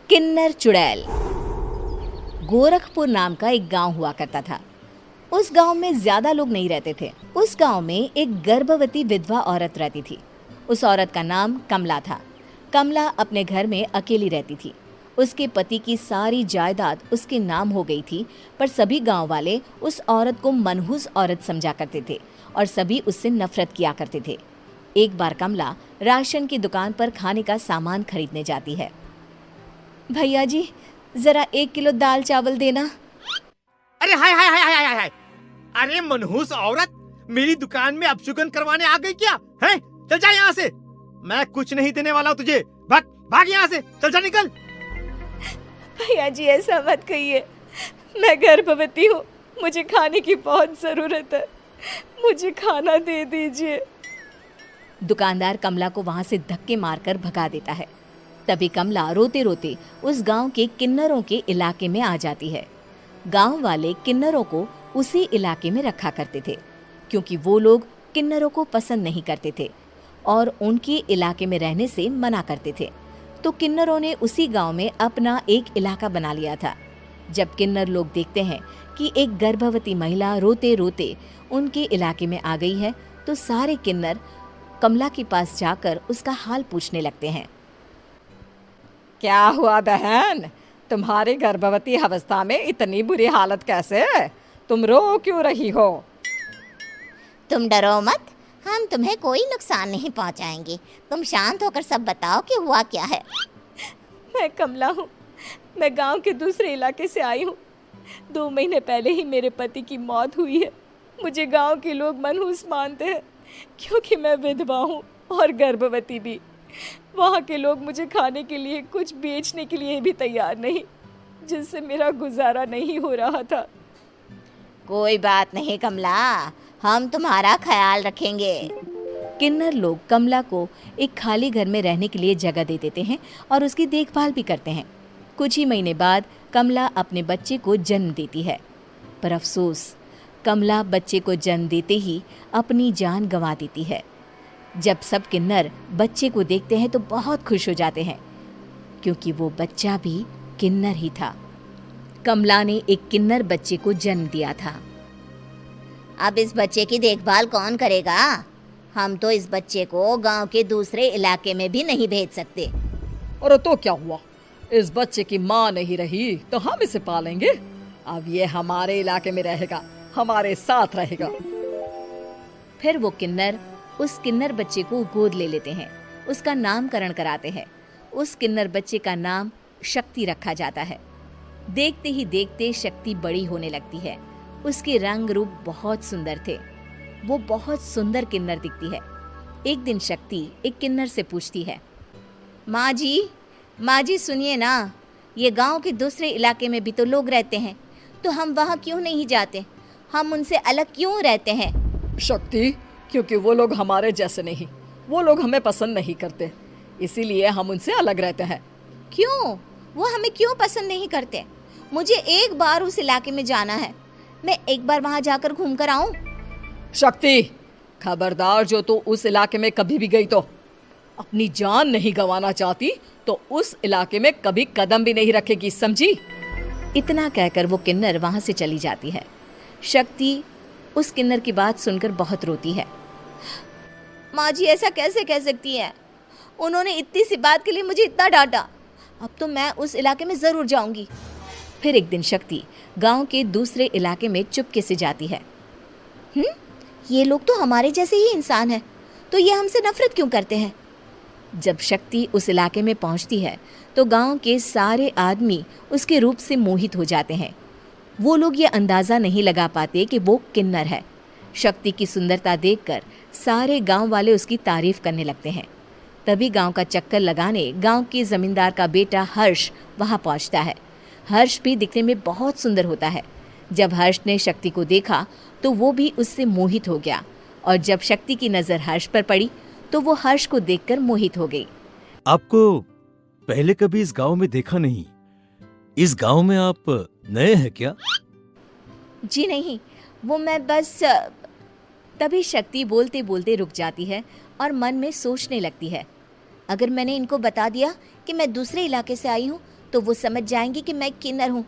किन्नर चुड़ैल। गोरखपुर नाम का एक गांव हुआ करता था। उस गांव में ज्यादा लोग नहीं रहते थे। उस गांव में एक गर्भवती विधवा औरत रहती थी। उस औरत का नाम कमला था। कमला अपने घर में अकेली रहती थी। उसके पति की सारी जायदाद उसके नाम हो गई थी, पर सभी गांव वाले उस औरत को मनहूस औरत समझा करते थे और सभी उससे नफरत किया करते थे। एक बार कमला राशन की दुकान पर खाने का सामान खरीदने जाती है। भैया जी, जरा 1 किलो दाल चावल देना। अरे हाय हाय हाय हाय हाय हाय! अरे मनहूस औरत, मेरी दुकान में अपशुगन करवाने आ गई क्या? हैं? चल जा यहाँ से। मैं कुछ नहीं देने वाला हूँ तुझे। भाग भाग यहाँ से, चल जा, निकल। भैया जी, ऐसा मत कहिए। मैं गर्भवती हूँ, मुझे खाने की बहुत जरूरत है। मुझे खाना दे दीजिए। दुकानदार कमला को वहां से धक्के मारकर भगा देता है। तभी कमला रोते रोते उस गांव के किन्नरों के इलाके में आ जाती है। गांव वाले किन्नरों को उसी इलाके में रखा करते थे, क्योंकि वो लोग किन्नरों को पसंद नहीं करते थे और उनके इलाके में रहने से मना करते थे। तो किन्नरों ने उसी गांव में अपना एक इलाका बना लिया था। जब किन्नर लोग देखते हैं कि एक गर्भवती महिला रोते रोते उनके इलाके में आ गई है, तो सारे किन्नर कमला के पास जाकर उसका हाल पूछने लगते हैं। क्या हुआ बहन, तुम्हारी गर्भवती अवस्था में इतनी बुरी हालत कैसे है? तुम रो क्यों रही हो? तुम डरो मत, हम तुम्हें कोई नुकसान नहीं पहुंचाएंगे। तुम शांत होकर सब बताओ कि हुआ क्या है। मैं कमला हूँ। मैं गांव के दूसरे इलाके से आई हूँ। 2 महीने पहले ही मेरे पति की मौत हुई है। मुझे गांव के लोग मनहूस मानते हैं, क्योंकि मैं विधवा हूँ और गर्भवती भी। वहाँ के लोग मुझे खाने के लिए कुछ बेचने के लिए भी तैयार नहीं, जिससे मेरा गुजारा नहीं हो रहा था। कोई बात नहीं कमला, हम तुम्हारा ख्याल रखेंगे। किन्नर लोग कमला को एक खाली घर में रहने के लिए जगह दे देते हैं और उसकी देखभाल भी करते हैं। कुछ ही महीने बाद कमला अपने बच्चे को जन्म देती है, पर अफसोस, कमला बच्चे को जन्म देते ही अपनी जान गंवा देती है। जब सब किन्नर बच्चे को देखते हैं तो बहुत खुश हो जाते हैं, क्योंकि वो बच्चा भी किन्नर ही था। कमला ने एक किन्नर बच्चे को जन्म दिया था। अब इस बच्चे की देखभाल कौन करेगा? हम तो इस बच्चे को गांव के दूसरे इलाके में भी नहीं भेज सकते। और तो क्या हुआ, इस बच्चे की माँ नहीं रही तो हम इसे पालेंगे। अब ये हमारे इलाके में रहेगा, हमारे साथ रहेगा। फिर वो किन्नर उस किन्नर बच्चे को गोद ले लेते हैं, उसका नामकरण कराते हैं। उस किन्नर बच्चे का नाम शक्ति रखा जाता है। देखते ही देखते शक्ति बड़ी होने लगती है। उसके रंग रूप बहुत सुंदर थे। वो बहुत सुंदर किन्नर दिखती है। एक दिन शक्ति एक किन्नर से पूछती है, माँ जी सुनिए ना, ये गांव के दूसरे इलाके में भी तो लोग रहते हैं, तो हम वहाँ क्यों नहीं जाते? हम उनसे अलग क्यों रहते हैं? शक्ति, क्योंकि वो लोग हमारे जैसे नहीं, वो लोग हमें पसंद नहीं करते, इसीलिए हम उनसे अलग रहते हैं। क्यों? वो हमें क्यों पसंद नहीं करते? मुझे एक बार उस इलाके में जाना है। मैं एक बार वहाँ जाकर घूम कर आऊँ। शक्ति, खबरदार, जो तू उस इलाके में कभी भी गई तो अपनी जान नहीं गंवाना चाहती तो उस इलाके में कभी कदम भी नहीं रखेगी, समझी? इतना कहकर वो किन्नर वहाँ से चली जाती है। शक्ति उस किन्नर की बात सुनकर बहुत रोती है। माँ जी, ऐसा कैसे कह सकती हैं? उन्होंने इतनी सी बात के लिए मुझे इतना डांटा। अब तो मैं उस इलाके में ज़रूर जाऊंगी। फिर एक दिन शक्ति गांव के दूसरे इलाके में चुपके से जाती है। ये लोग तो हमारे जैसे ही इंसान हैं, तो ये हमसे नफरत क्यों करते हैं? जब शक्ति उस इलाके में पहुंचती है तो गांव के सारे आदमी उसके रूप से मोहित हो जाते हैं। वो लोग ये अंदाज़ा नहीं लगा पाते कि वो किन्नर है। शक्ति की सुंदरता देखकर सारे गांव वाले उसकी तारीफ करने लगते हैं। तभी गांव का चक्कर लगाने गांव के जमींदार का बेटा हर्ष वहां पहुंचता है। हर्ष भी दिखने में बहुत सुंदर होता है। जब हर्ष ने शक्ति को देखा तो वो भी उससे मोहित हो गया, और जब शक्ति की नज़र हर्ष पर पड़ी तो वो हर्ष को देखकर मोहित हो गई। आपको पहले कभी इस गांव में देखा नहीं। इस गांव में आप नए हैं क्या? जी नहीं, वो मैं बस। तभी शक्ति बोलते बोलते रुक जाती है और मन में सोचने लगती है, अगर मैंने इनको बता दिया कि मैं दूसरे इलाके से आई हूँ तो वो समझ जाएंगे कि मैं किन्नर हूँ,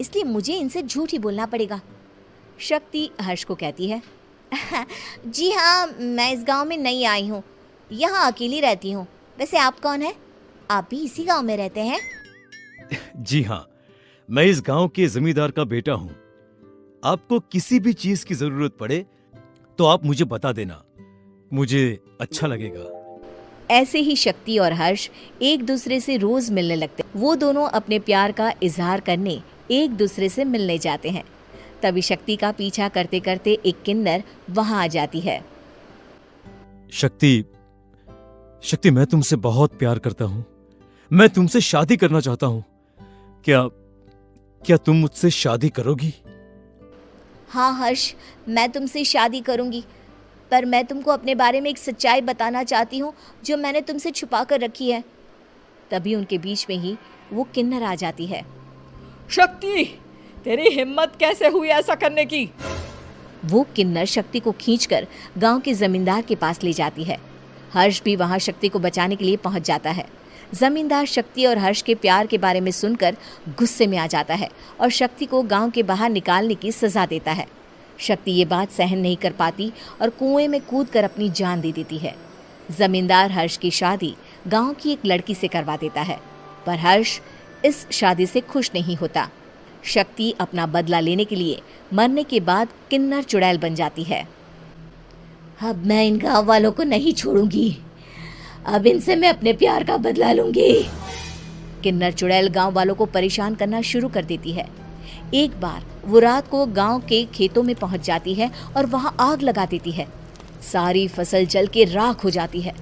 इसलिए मुझे इनसे झूठ ही बोलना पड़ेगा। शक्ति हर्ष को कहती है, जी हाँ, मैं इस गांव में नई आई हूँ, यहाँ अकेली रहती हूँ। वैसे आप कौन है? आप भी इसी गांव में रहते हैं? जी हाँ, मैं इस गांव के जमींदार का बेटा हूँ। आपको किसी भी चीज की जरूरत पड़े तो आप मुझे बता देना, मुझे अच्छा लगेगा। ऐसे ही शक्ति और हर्ष एक दूसरे से रोज मिलने लगते। वो दोनों अपने प्यार का इजहार करने एक दूसरे से मिलने जाते हैं। तभी शक्ति का पीछा करते करते एक किन्नर वहां आ जाती है। शक्ति, मैं तुमसे बहुत प्यार करता हूँ। मैं तुमसे शादी करना चाहता हूँ। क्या तुम मुझसे शादी करोगी? हाँ हर्ष, मैं तुमसे शादी करूंगी, पर मैं तुमको अपने बारे में एक सच्चाई बताना चाहती हूँ जो मैंने तुमसे छुपा कर रखी है। तभी उनके बीच में ही वो किन्नर आ जाती है। शक्ति, तेरी हिम्मत कैसे हुई ऐसा करने की? वो किन्नर शक्ति को खींचकर गांव के जमींदार के पास ले जाती है। हर्ष भी वहां शक्ति को बचाने के लिए पहुंच जाता है। जमींदार शक्ति और हर्ष के प्यार के बारे में सुनकर गुस्से में आ जाता है और शक्ति को गांव के बाहर निकालने की सजा देता है। शक्ति ये बात सहन नहीं कर पाती और कुएं में कूदकर अपनी जान दे देती है। जमींदार हर्ष की शादी गांव की एक लड़की से करवा देता है, पर हर्ष इस शादी से खुश नहीं होता। शक्ति अपना बदला लेने के लिए मरने के बाद किन्नर चुड़ैल बन जाती है। अब मैं इन गांव वालों को नहीं छोड़ूंगी, अब इनसे मैं अपने प्यार का बदला लूंगी। किन्नर चुड़ैल गांव वालों को परेशान करना शुरू कर देती है। एक बार वो रात को गांव के खेतों में पहुंच जाती है और वहां आग लगा देती है। सारी फसल जल के राख हो जाती है।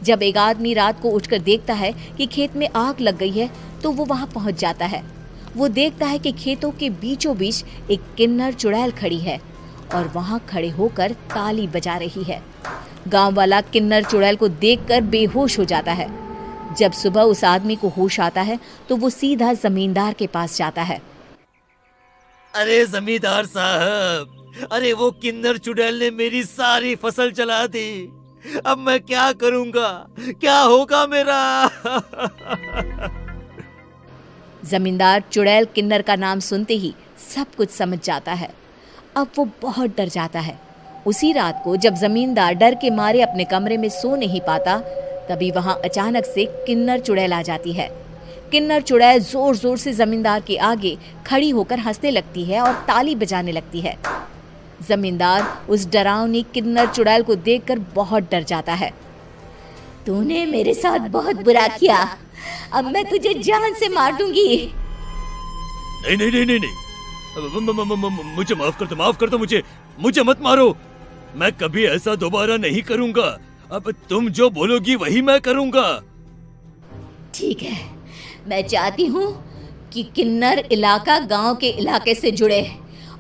जब एक आदमी रात को उठकर देखता है कि खेत में आग लग गई है तो वो वहां पहुंच जाता है। वो देखता है कि खेतों के बीचों बीच एक किन्नर चुड़ैल खड़ी है और वहां खड़े होकर ताली बजा रही है। गांव वाला किन्नर चुड़ैल को देखकर बेहोश हो जाता है। जब सुबह उस आदमी को होश आता है तो वो सीधा जमींदार के पास जाता है। अरे जमींदार साहब, अरे वो किन्नर चुड़ैल ने मेरी सारी फसल जला दी। अब मैं क्या करूंगा? क्या होगा मेरा? जमींदार चुड़ैल किन्नर का नाम सुनते ही सब कुछ समझ जाता है। अब वो बहुत डर जाता है। उसी रात को जब जमींदार डर के मारे अपने कमरे में सो नहीं पाता, तभी वहां अचानक से किन्नर चुड़ैल आ जाती है। किन्नर चुड़ैल जोर जोर से जमींदार के आगे खड़ी होकर हंसने लगती है और ताली बजाने लगती है। जमींदार उस डरावनी किन्नर चुड़ैल को देखकर बहुत डर जाता है। तूने मेरे साथ बहुत बुरा किया, अब मैं तुझे जान से मार दूंगी। नहीं नहीं नहीं नहीं नहीं, मुझे माफ कर दो, मुझे मत मारो। मैं कभी ऐसा दोबारा नहीं करूंगा। अब तुम जो बोलोगी वही मैं करूंगा। ठीक है, मैं चाहती हूँ कि किन्नर इलाका गांव के इलाके से जुड़े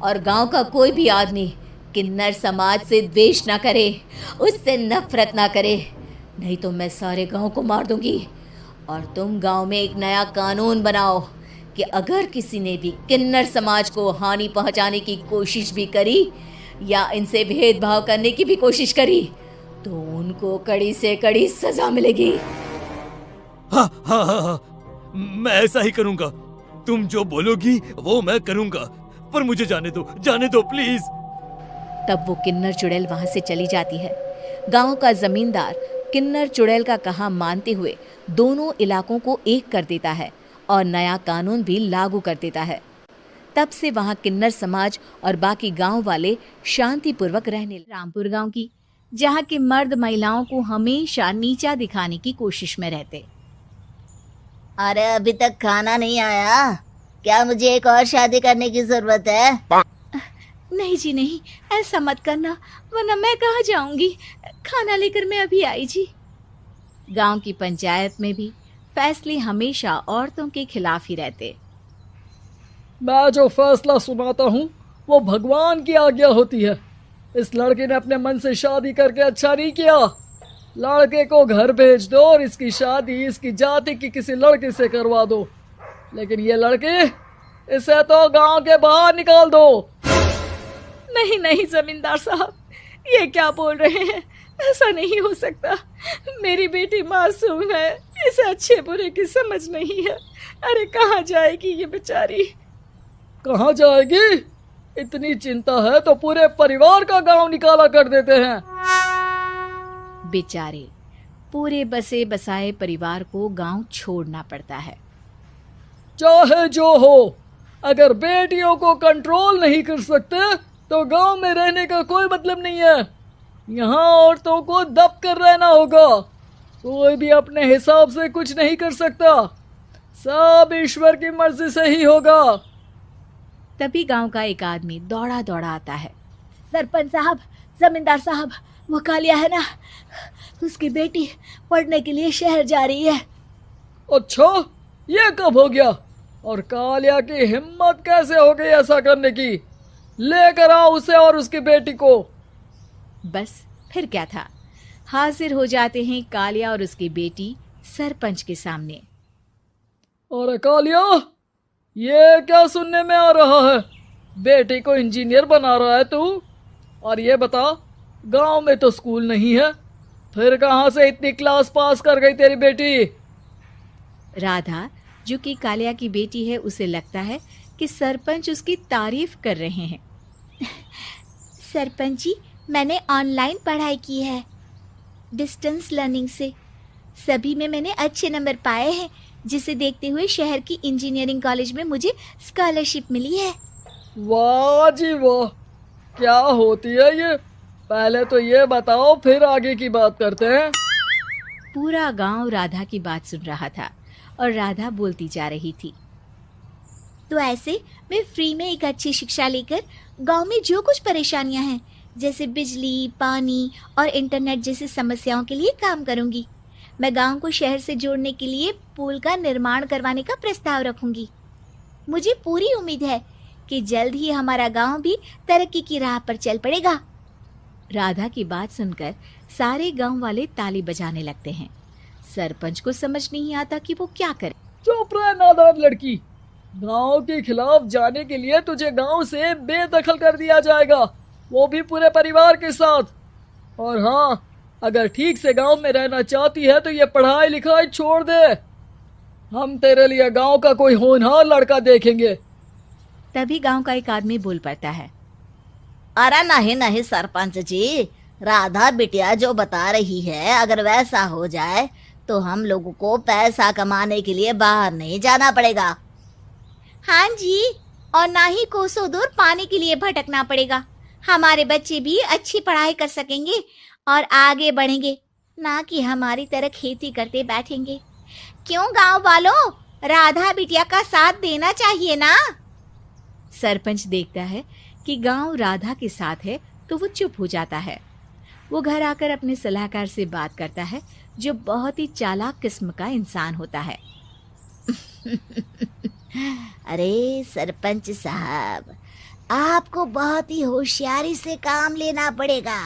और गांव का कोई भी आदमी किन्नर समाज से द्वेष ना करे, उससे नफरत ना करे, नहीं तो मैं सारे गांव को मार दूंगी। और तुम गांव में एक नया कानून बनाओ कि अगर किसी ने भी किन्नर समाज को हानि पहुंचाने की कोशिश भी करी या इनसे भेदभाव करने की भी कोशिश करी तो उनको कड़ी से कड़ी सजा मिलेगी। हाँ हाँ हाँ हाँ, मैं ऐसा ही करूंगा। तुम जो बोलोगी वो मैं करूंगा, पर मुझे जाने दो प्लीज। तब वो किन्नर चुड़ैल वहां से चली जाती है। गांव का जमींदार किन्नर चुड़ैल का कहा मानते हुए दोनों इलाकों को एक कर देता है और नया कानून भी लागू कर देता है। तब से वहां किन्नर समाज और बाकी गांव वाले शांतिपूर्वक रहने लगे। रामपुर गांव की, जहां के मर्द महिलाओं को हमेशा नीचा दिखाने की कोशिश में रहते। अरे अभी तक खाना नहीं आया, क्या मुझे एक और शादी करने की जरूरत है? नहीं जी नहीं, ऐसा मत करना, वरना मैं कहाँ जाऊंगी। खाना लेकर मैं अभी आई जी। गांव की पंचायत में भी फैसले हमेशा औरतों के खिलाफ ही रहते। मैं जो फैसला सुनाता हूँ वो भगवान की आज्ञा होती है। इस लड़के ने अपने मन से शादी करके अच्छा नहीं किया। लड़के को घर भेज दो और इसकी शादी इसकी जाति की किसी लड़के से करवा दो, लेकिन ये लड़के, इसे तो गांव के बाहर निकाल दो। नहीं नहीं जमींदार साहब, ये क्या बोल रहे हैं? ऐसा नहीं हो सकता। मेरी बेटी मासूम है, इसे अच्छे बुरे की समझ नहीं है। अरे कहाँ जाएगी ये बेचारी? कहाँ जाएगी? इतनी चिंता है तो पूरे परिवार का गांव निकाला कर देते हैं। बेचारे पूरे बसे बसाए परिवार को गांव छोड़ना पड़ता है। चाहे जो हो, अगर बेटियों को कंट्रोल नहीं कर सकते तो गांव में रहने का कोई मतलब नहीं है। यहाँ औरतों को दब कर रहना होगा। कोई भी अपने हिसाब से कुछ नहीं कर सकता, सब ईश्वर की मर्जी से ही होगा। तभी गांव का एक आदमी दौड़ा दौड़ा आता है। सरपंच साहब, जमींदार साहब, वो कालिया है ना, उसकी बेटी पढ़ने के लिए शहर जा रही है। अच्छा, ये कब हो गया? और कालिया की हिम्मत कैसे हो गई ऐसा करने की? लेकर आओ उसे और उसकी बेटी को। बस फिर क्या था, हाजिर हो जाते हैं कालिया और उसकी बेटी सरपंच के सामने। और कालिया, ये क्या सुनने में आ रहा है? बेटी को इंजीनियर बना रहा है तू? और ये बता, गांव में तो स्कूल नहीं है, फिर कहाँ से इतनी क्लास पास कर गई तेरी बेटी? राधा, जो कि कालिया की बेटी है, उसे लगता है कि सरपंच उसकी तारीफ कर रहे हैं। सरपंच जी, मैंने ऑनलाइन पढ़ाई की है, डिस्टेंस लर्निंग से। सभी में मैंने अच्छे नंबर पाए हैं, जिसे देखते हुए शहर की इंजीनियरिंग कॉलेज में मुझे स्कॉलरशिप मिली है। वाह जी वाह, क्या होती है ये? पहले तो ये बताओ, फिर आगे की बात करते हैं। पूरा गांव राधा की बात सुन रहा था और राधा बोलती जा रही थी। तो ऐसे मैं फ्री में एक अच्छी शिक्षा लेकर गांव में जो कुछ परेशानियां हैं, जैसे बिजली, पानी और इंटरनेट जैसी समस्याओं के लिए काम करूंगी। मैं गांव को शहर से जोड़ने के लिए पुल का निर्माण करवाने का प्रस्ताव रखूंगी। मुझे पूरी उम्मीद है कि जल्द ही हमारा गांव भी तरक्की की राह पर चल पड़ेगा। राधा की बात सुनकर सारे गांव वाले ताली बजाने लगते हैं। सरपंच को समझ नहीं आता कि वो क्या करे। चुप रह नादान लड़की, गांव के खिलाफ जाने के लिए तुझे गांव से बेदखल कर दिया जाएगा, वो भी पूरे परिवार के साथ। और हाँ, अगर ठीक से गांव में रहना चाहती है तो ये पढ़ाई लिखाई छोड़ दे। हम तेरे लिए गांव का कोई होनहार लड़का देखेंगे। तभी गांव का एक आदमी बोल पड़ता है। अरे नहीं नहीं सरपंच जी, राधा बिटिया जो बता रही है, अगर वैसा हो जाए तो हम लोगों को पैसा कमाने के लिए बाहर नहीं जाना पड़ेगा। हाँ जी, और ना ही कोसों दूर पानी के लिए भटकना पड़ेगा। हमारे बच्चे भी अच्छी पढ़ाई कर सकेंगे और आगे बढ़ेंगे, ना कि हमारी तरह खेती करते बैठेंगे। क्यों गांव वालों, राधा बिटिया का साथ देना चाहिए ना। सरपंच देखता है कि गांव राधा के साथ है तो वो चुप हो जाता है। वो घर आकर अपने सलाहकार से बात करता है, जो बहुत ही चालाक किस्म का इंसान होता है। अरे सरपंच साहब, आपको बहुत ही होशियारी से काम लेना पड़ेगा।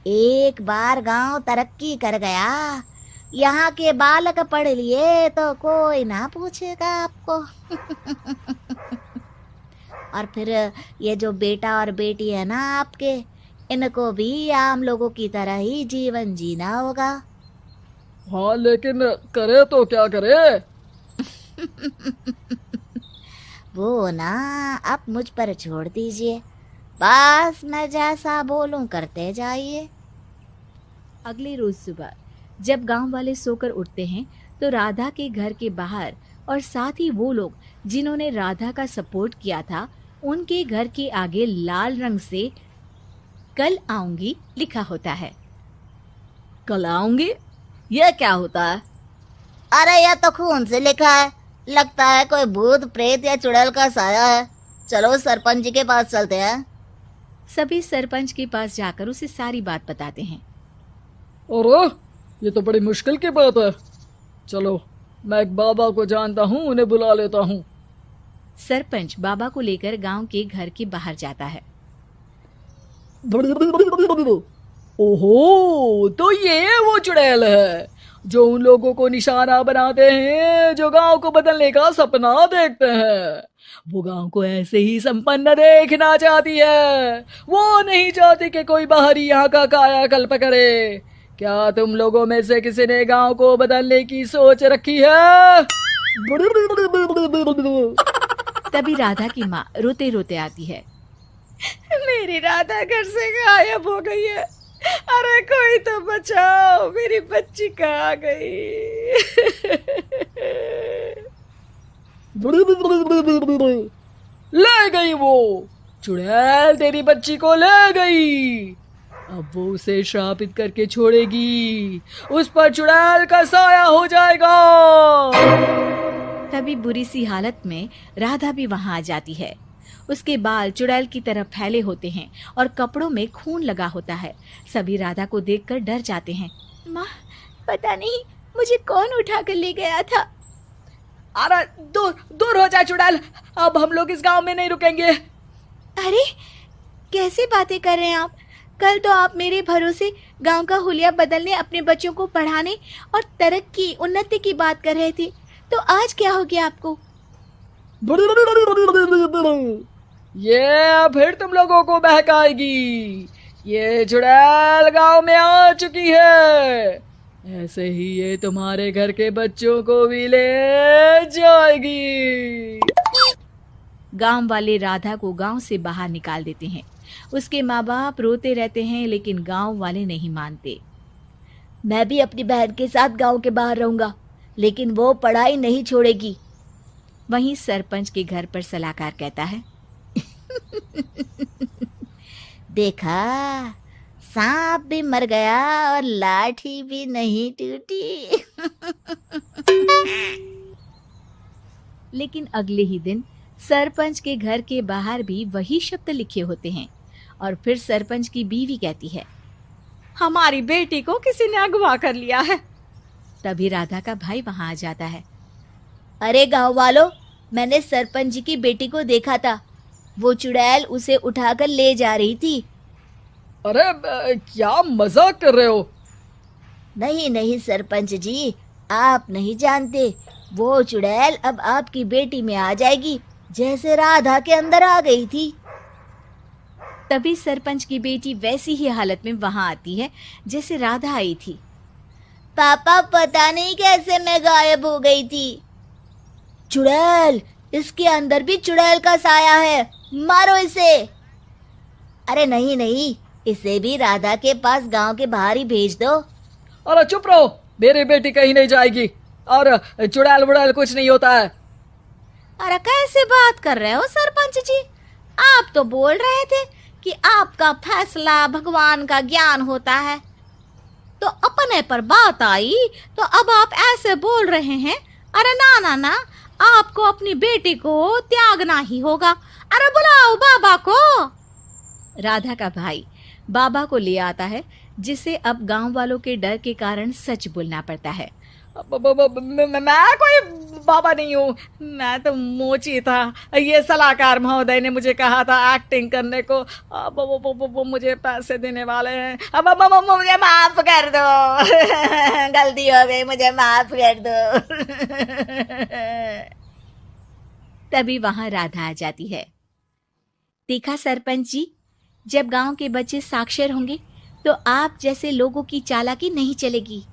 एक बार गांव तरक्की कर गया, यहाँ के बालक पढ़ लिए तो कोई ना पूछेगा आपको। और फिर ये जो बेटा और बेटी है ना आपके, इनको भी आम लोगों की तरह ही जीवन जीना होगा। हाँ, लेकिन करे तो क्या करे? वो ना आप मुझ पर छोड़ दीजिए, बस मैं जैसा बोलूं करते जाइए। अगले रोज सुबह जब गांव वाले सोकर उठते हैं तो राधा के घर के बाहर और साथ ही वो लोग जिन्होंने राधा का सपोर्ट किया था, उनके घर के आगे लाल रंग से कल आऊंगी लिखा होता है। कल आऊंगी, ये क्या होता है? अरे यह तो खून से लिखा है, लगता है कोई भूत प्रेत या चुड़ैल का साया है। चलो सरपंच जी के पास चलते हैं। सभी सरपंच के पास जाकर उसे सारी बात बताते हैं। और ये तो बड़ी मुश्किल की बात है। चलो, मैं एक बाबा को जानता हूँ, उन्हें बुला लेता हूँ। सरपंच बाबा को लेकर गांव के घर के बाहर जाता है। ओहो, तो ये वो चुड़ैल है जो उन लोगों को निशाना बनाते हैं जो गांव को बदलने का सपना देखते हैं। वो गांव को ऐसे ही संपन्न देखना चाहती है। वो नहीं चाहती कि कोई बाहरी यहाँ का कायाकल्प करे। क्या तुम लोगों में से किसी ने गांव को बदलने की सोच रखी है? तभी राधा की माँ रोते रोते आती है। मेरी राधा घर से गायब हो गई है। अरे कोई तो बचाओ, मेरी बच्ची कहाँ गई? ले गई वो, चुड़ैल तेरी बच्ची को ले गई। अब वो उसे श्रापित करके छोड़ेगी, उस पर चुड़ैल का साया हो जाएगा। तभी बुरी सी हालत में राधा भी वहां आ जाती है। उसके बाल चुड़ैल की तरह फैले होते हैं और कपड़ों में खून लगा होता है। सभी राधा को देखकर डर जाते हैं। माँ, पता नहीं मुझे कौन उठा कर ले गया था। अरे दूर दूर हो जा चुड़ैल, अब हम लोग इस गांव में नहीं रुकेंगे। अरे कैसी बातें कर रहे हैं आप? कल तो आप मेरे भरोसे गांव का हुलिया बदलने, अपने बच्चों को पढ़ाने और तरक्की उन्नति की बात कर रहे थे, तो आज क्या हो गया आपको? ये फिर तुम लोगों को बहकाएगी। ये चुड़ैल गांव में आ चुकी है, ऐसे ही ये तुम्हारे घर के बच्चों को भी ले जाएगी। गांव वाले राधा को गांव से बाहर निकाल देते हैं। उसके माँ बाप रोते रहते हैं, लेकिन गांव वाले नहीं मानते। मैं भी अपनी बहन के साथ गांव के बाहर रहूंगा, लेकिन वो पढ़ाई नहीं छोड़ेगी। वहीं सरपंच के घर पर सलाहकार कहता है, देखा, सांप भी मर गया और लाठी भी नहीं टूटी। लेकिन अगले ही दिन सरपंच के घर के बाहर भी वही शब्द लिखे होते हैं। और फिर सरपंच की बीवी कहती है, हमारी बेटी को किसी ने अगवा कर लिया है। तभी राधा का भाई वहां आ जाता है। अरे गांव वालों, मैंने सरपंच जी की बेटी को देखा था, वो चुड़ैल उसे उठाकर ले जा रही थी। अरे क्या मजाक कर रहे हो? नहीं नहीं सरपंच जी, आप नहीं जानते, वो चुड़ैल अब आपकी बेटी में आ जाएगी, जैसे राधा के अंदर आ गई थी। तभी सरपंच की बेटी वैसी ही हालत में वहां आती है जैसे राधा आई थी। पापा, पता नहीं कैसे मैं गायब हो गई थी। चुड़ैल, इसके अंदर भी चुड़ैल का साया है, मारो इसे। अरे नहीं नहीं, इसे भी राधा के पास गांव के बाहर ही भेज दो। अरे चुप रहो, मेरी बेटी कहीं नहीं जाएगी, और चुड़ैल वुड़ैल कुछ नहीं होता है। अरे कैसे बात कर रहे हो सरपंच जी? आप तो बोल रहे थे कि आपका फैसला भगवान का ज्ञान होता है, तो अपने पर बात आई तो अब आप ऐसे बोल रहे हैं। अरे ना ना ना, आपको अपनी बेटी को त्यागना ही होगा। अरे बुलाओ बाबा को। राधा का भाई बाबा को ले आता है, जिसे अब गांव वालों के डर के कारण सच बोलना पड़ता है। मैं कोई बाबा नहीं हूँ, मैं तो मोची था। ये सलाहकार महोदय ने मुझे कहा था एक्टिंग करने को। अब वो मुझे पैसे देने वाले हैं। अब मुझे माफ कर दो। गलती हो गई, मुझे माफ कर दो। तभी वहां राधा आ जाती है। देखा सरपंच जी, जब गांव के बच्चे साक्षर होंगे तो आप जैसे लोगों की चालाकी नहीं चलेगी।